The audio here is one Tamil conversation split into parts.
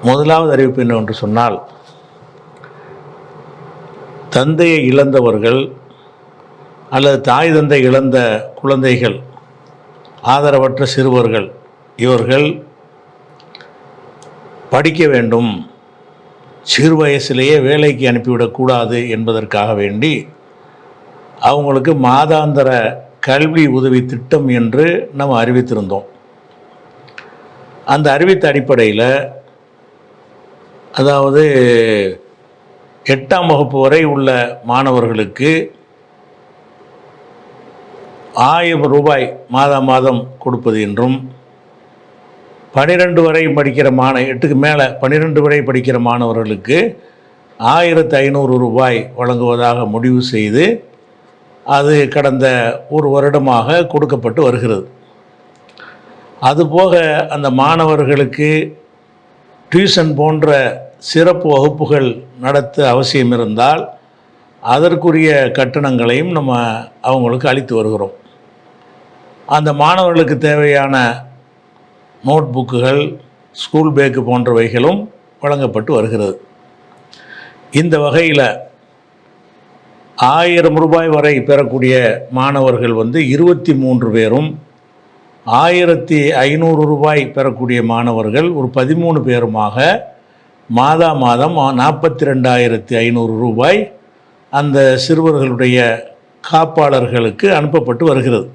முதலாவது அறிவிப்பு என்னவென்று சொன்னால், தந்தையை இழந்தவர்கள் அல்லது தாய் தந்தை இழந்த குழந்தைகள், ஆதரவற்ற சிறுவர்கள், இவர்கள் படிக்க வேண்டும், சிறு வயசிலேயே வேலைக்கு அனுப்பிவிடக்கூடாது என்பதற்காக வேண்டி அவங்களுக்கு மாதாந்திர கல்வி உதவி திட்டம் என்று நம்ம அறிவித்திருந்தோம். அந்த அறிவித்த அடிப்படையில், அதாவது 8ஆம் வகுப்பு வரை உள்ள மாணவர்களுக்கு 1000 ரூபாய் மாதம் மாதம் கொடுப்பது என்றும், 12 வரை படிக்கிற 8க்கு மேலே 12 வரை படிக்கிற மாணவர்களுக்கு 1500 ரூபாய் வழங்குவதாக முடிவு செய்து அது கடந்த ஒரு வருடமாக கொடுக்கப்பட்டு வருகிறது. அதுபோக அந்த மாணவர்களுக்கு டியூஷன் போன்ற சிறப்பு வகுப்புகள் நடத்த அவசியம் இருந்தால் அதற்குரிய கட்டணங்களையும் நம்ம அவங்களுக்கு அளித்து வருகிறோம். அந்த மாணவர்களுக்கு தேவையான நோட் புக்குகள், ஸ்கூல் பேக்கு போன்றவைகளும் வழங்கப்பட்டு வருகிறது. இந்த வகையில் 1000 ரூபாய் வரை பெறக்கூடிய மாணவர்கள் 23 பேரும், 1500 ரூபாய் பெறக்கூடிய மாணவர்கள் ஒரு 13 பேருமாக மாதம் 42,500 ரூபாய் அந்த சிறுவர்களுடைய காப்பாளர்களுக்கு அனுப்பப்பட்டு வருகிறது.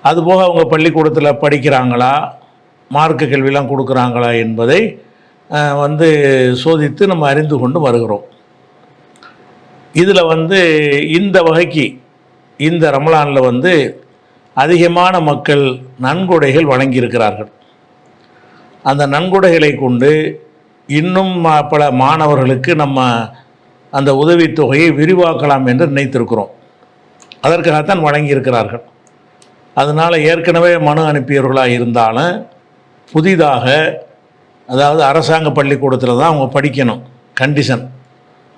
அதுபோக அவங்க பள்ளிக்கூடத்தில் படிக்கிறாங்களா, மார்க்க கல்வியெலாம் கொடுக்குறாங்களா என்பதை சோதித்து நம்ம அறிந்து கொண்டு வருகிறோம். இதில் இந்த வகைக்கு இந்த ரமலானில் அதிகமான மக்கள் நன்கொடைகள் வழங்கியிருக்கிறார்கள். அந்த நன்கொடைகளை கொண்டு இன்னும் பல மாணவர்களுக்கு நம்ம அந்த உதவித்தொகையை விரிவாக்கலாம் என்று நினைத்திருக்கிறோம். அதற்காகத்தான் வழங்கியிருக்கிறார்கள். அதனால் ஏற்கனவே மனு அனுப்பியவர்களாக இருந்தாலும் புதிதாக, அதாவது அரசாங்க பள்ளிக்கூடத்தில் தான் அவங்க படிக்கணும், கண்டிஷன்,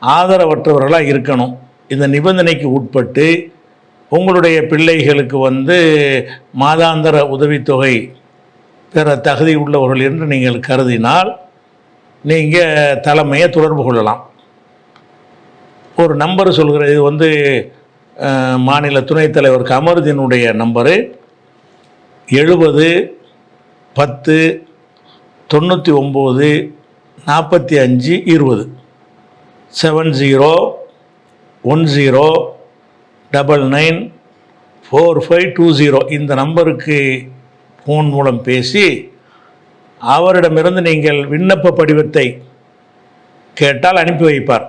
ஆதரவற்றவர்களாக இருக்கணும், இந்த நிபந்தனைக்கு உட்பட்டு உங்களுடைய பிள்ளைகளுக்கு மாதாந்திர உதவித்தொகை பெற தகுதி உள்ளவர்கள் என்று நீங்கள் கருதினால் நீங்கள் தலைமையை தொடர்பு கொள்ளலாம். ஒரு நம்பர் சொல்கிறது, இது மாநில துணைத் தலைவர் கமருதீனுடைய நம்பரு 70 10 99 45 20 7010994520. இந்த நம்பருக்கு ஃபோன் மூலம் பேசி அவரிடமிருந்து நீங்கள் விண்ணப்ப படிவத்தை கேட்டால் அனுப்பி வைப்பார்.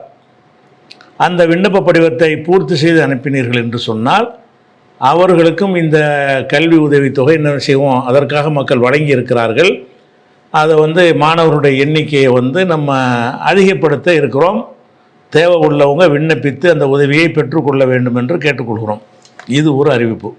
அந்த விண்ணப்ப படிவத்தை பூர்த்தி செய்து அனுப்பினீர்கள் என்று சொன்னால் அவர்களுக்கும் இந்த கல்வி உதவித்தொகை என்ன செய்வோம், அதற்காக மக்கள் வழங்கி இருக்கிறார்கள். அதை மாணவர்களுடைய எண்ணிக்கையை நம்ம அதிகப்படுத்த இருக்கிறோம். தேவை உள்ளவங்க விண்ணப்பித்து அந்த உதவியை பெற்றுக்கொள்ள வேண்டும் என்று கேட்டுக்கொள்கிறோம். இது ஒரு அறிவிப்பு.